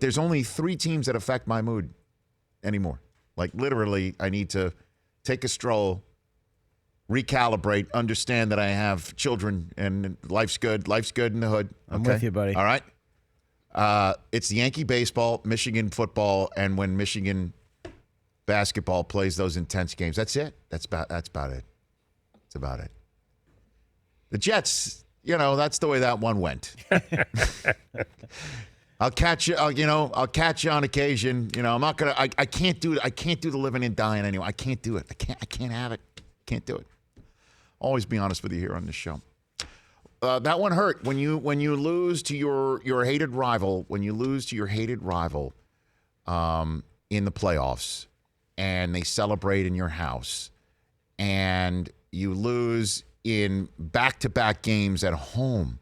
There's only 3 teams that affect my mood anymore. Like, literally, I need to take a stroll, recalibrate, understand that I have children, and life's good. Life's good in the hood. I'm with you, buddy. All right? It's Yankee baseball, Michigan football, and when Michigan basketball plays those intense games. That's it. That's about it. That's about it. The Jets, that's the way that one went. I'll catch you. I'll catch you on occasion. I'm not gonna. I can't do it. I can't do the living and dying anymore. I can't do it. I can't have it. Can't do it. Always be honest with you here on this show. That one hurt when you lose to your hated rival. When you lose to your hated rival, in the playoffs, and they celebrate in your house, and you lose in back-to-back games at home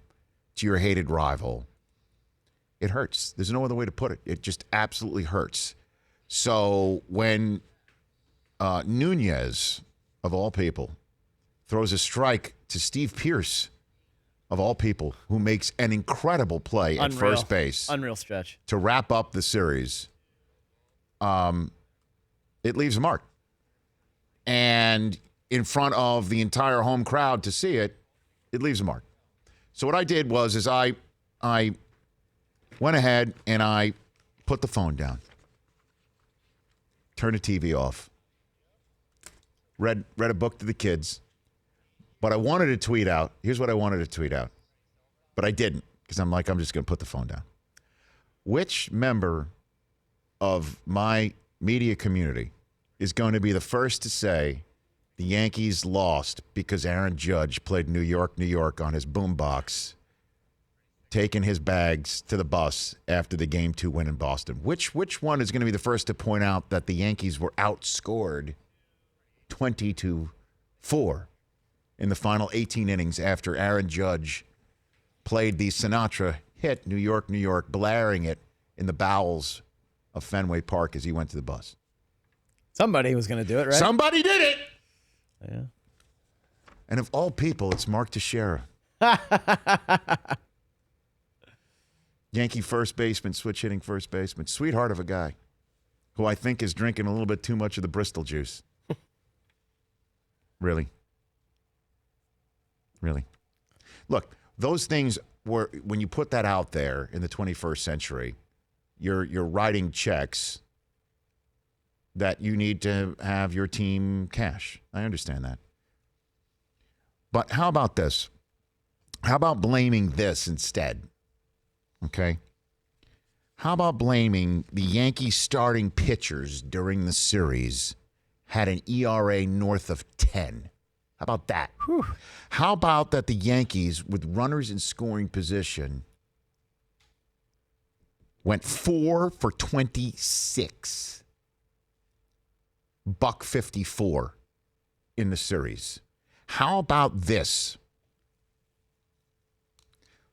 to your hated rival. It hurts. There's no other way to put it. It just absolutely hurts. So when Nunez, of all people, throws a strike to Steve Pearce, of all people, who makes an incredible play at first base. Unreal stretch. To wrap up the series, it leaves a mark. And in front of the entire home crowd to see it, it leaves a mark. So what I did was I went ahead and I put the phone down, turned the TV off, read a book to the kids. But I wanted to tweet out. Here's what I wanted to tweet out. But I didn't, because I'm just going to put the phone down. Which member of my media community is going to be the first to say the Yankees lost because Aaron Judge played New York, New York on his boombox, taking his bags to the bus after the Game 2 win in Boston? Which one is going to be the first to point out that the Yankees were outscored 20-4 in the final 18 innings after Aaron Judge played the Sinatra hit, New York, New York, blaring it in the bowels of Fenway Park as he went to the bus? Somebody was going to do it, right? Somebody did it! Yeah. And of all people, it's Mark Teixeira. Yankee first baseman, switch-hitting first baseman. Sweetheart of a guy who I think is drinking a little bit too much of the Bristol juice. Really? Really? Look, those things were, when you put that out there in the 21st century, you're writing checks that you need to have your team cash. I understand that. But how about this? How about blaming this instead? Okay? How about blaming the Yankees starting pitchers during the series had an ERA north of 10? How about that? Whew. How about that the Yankees, with runners in scoring position, went 4 for 26, $154 in the series? How about this?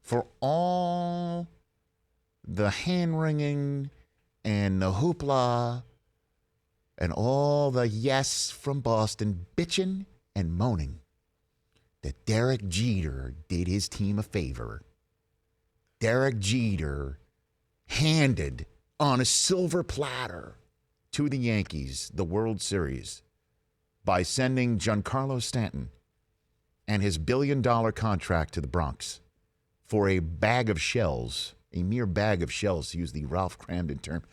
For all the hand-wringing and the hoopla and all the yes from Boston bitching and moaning that Derek Jeter did his team a favor. Derek Jeter handed on a silver platter to the Yankees the World Series by sending Giancarlo Stanton and his billion-dollar contract to the Bronx for a bag of shells, a mere bag of shells, to use the Ralph Cramden term.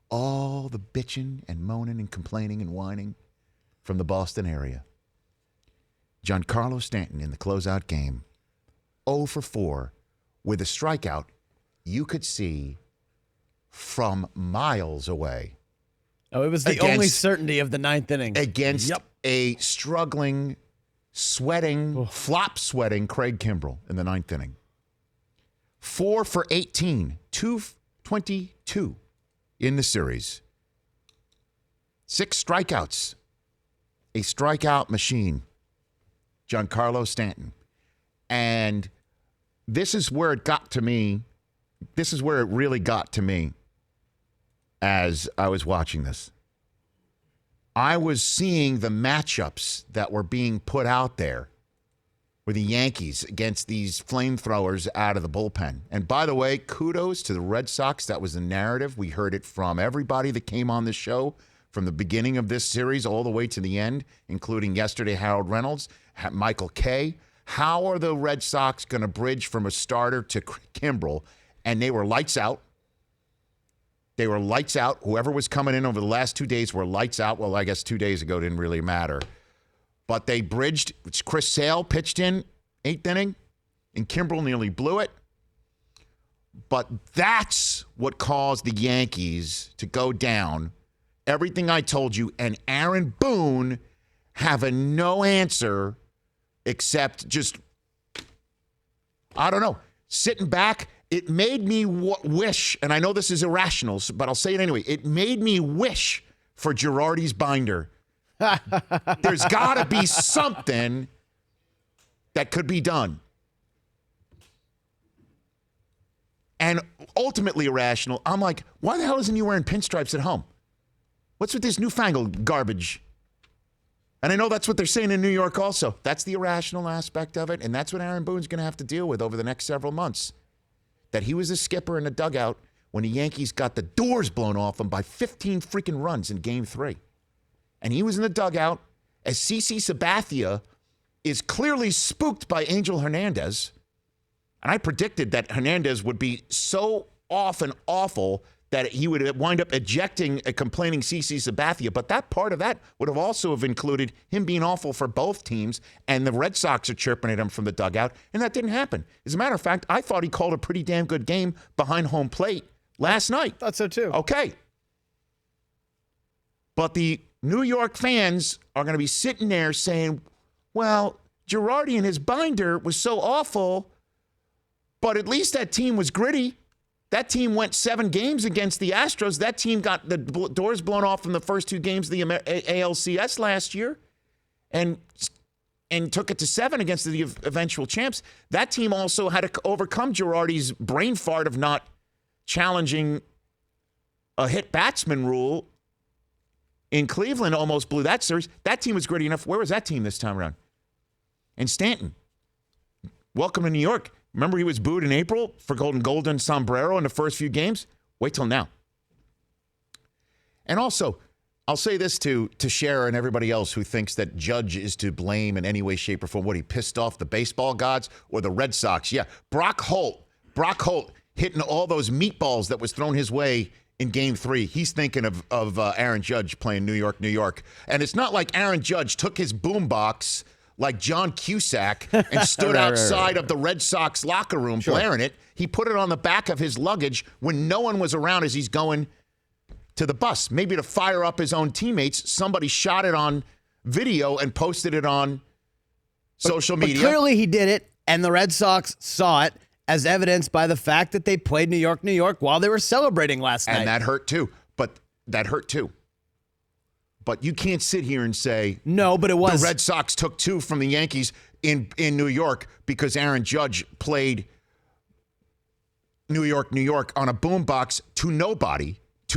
All the bitching and moaning and complaining and whining from the Boston area. Giancarlo Stanton in the closeout game, 0 for 4, with a strikeout you could see from miles away. Oh, it was the only certainty of the ninth inning. Against a struggling, sweating, flop-sweating Craig Kimbrel in the ninth inning. 4 for 18, 222 in the series. 6 strikeouts. A strikeout machine. Giancarlo Stanton. And this is where it got to me. This is where it really got to me as I was watching this. I was seeing the matchups that were being put out there were the Yankees against these flamethrowers out of the bullpen. And by the way, kudos to the Red Sox. That was the narrative. We heard it from everybody that came on the show from the beginning of this series all the way to the end, including yesterday Harold Reynolds, Michael Kay. How are the Red Sox going to bridge from a starter to Kimbrel? And they were lights out. They were lights out. Whoever was coming in over the last 2 days were lights out. Well, I guess 2 days ago didn't really matter. But they bridged. Chris Sale pitched in 8th inning, and Kimbrel nearly blew it. But that's what caused the Yankees to go down. Everything I told you, and Aaron Boone having no answer except just, I don't know, sitting back. It made me wish, and I know this is irrational, but I'll say it anyway. It made me wish for Girardi's binder. There's got to be something that could be done. And ultimately irrational, I'm like, why the hell isn't he wearing pinstripes at home? What's with this newfangled garbage? And I know that's what they're saying in New York also. That's the irrational aspect of it, and that's what Aaron Boone's going to have to deal with over the next several months. That he was a skipper in the dugout when the Yankees got the doors blown off him by 15 freaking runs in Game 3. And he was in the dugout as CC Sabathia is clearly spooked by Angel Hernandez. And I predicted that Hernandez would be so off and awful that he would wind up ejecting a complaining CC Sabathia. But that part of that would have also have included him being awful for both teams, and the Red Sox are chirping at him from the dugout, and that didn't happen. As a matter of fact, I thought he called a pretty damn good game behind home plate last night. Thought so too. Okay. But the New York fans are going to be sitting there saying, well, Girardi and his binder was so awful, but at least that team was gritty. That team went 7 games against the Astros. That team got the doors blown off in the first 2 games of the ALCS last year and took it to 7 against the eventual champs. That team also had to overcome Girardi's brain fart of not challenging a hit batsman rule in Cleveland, almost blew that series. That team was gritty enough. Where was that team this time around? And Stanton, welcome to New York. Remember he was booed in April for golden sombrero in the first few games? Wait till now. And also, I'll say this to Teixeira and everybody else who thinks that Judge is to blame in any way, shape, or form. What, he pissed off the baseball gods or the Red Sox? Yeah, Brock Holt hitting all those meatballs that was thrown his way in Game 3. He's thinking of Aaron Judge playing New York. And it's not like Aaron Judge took his boombox like John Cusack and stood outside of the Red Sox locker room blaring it. He put it on the back of his luggage when no one was around as he's going to the bus. Maybe to fire up his own teammates. Somebody shot it on video and posted it on social media. But clearly he did it, and the Red Sox saw it, as evidenced by the fact that they played New York while they were celebrating last night. And that hurt too. But you can't sit here and say, no, but it was. The Red Sox took 2 from the Yankees in New York because Aaron Judge played New York on a boombox to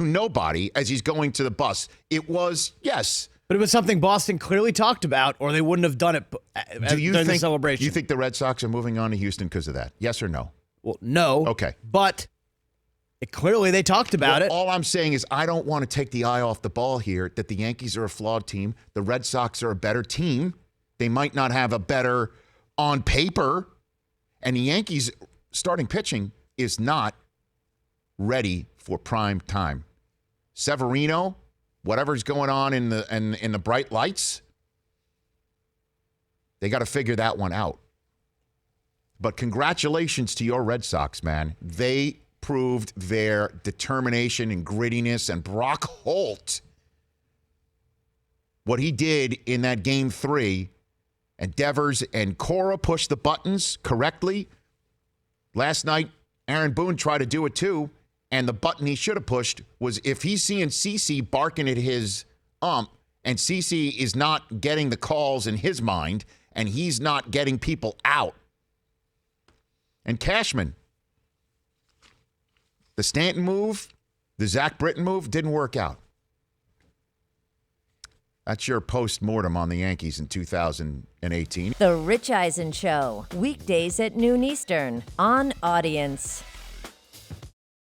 nobody as he's going to the bus. It was, yes. But it was something Boston clearly talked about, or they wouldn't have done it during the celebration. Do you think the Red Sox are moving on to Houston because of that? Yes or no? Well, no. Okay. But clearly they talked about it. All I'm saying is I don't want to take the eye off the ball here that the Yankees are a flawed team. The Red Sox are a better team. They might not have a better on paper. And the Yankees starting pitching is not ready for prime time. Severino, whatever's going on in the bright lights, they got to figure that one out. But congratulations to your Red Sox, man. They proved their determination and grittiness, and Brock Holt, what he did in that Game 3, and Devers and Cora pushed the buttons correctly. Last night, Aaron Boone tried to do it too, and the button he should have pushed was if he's seeing CC barking at his ump, and CC is not getting the calls in his mind, and he's not getting people out. And Cashman, the Stanton move, the Zach Britton move didn't work out. That's your post-mortem on the Yankees in 2018. The Rich Eisen Show, weekdays at noon Eastern on Audience.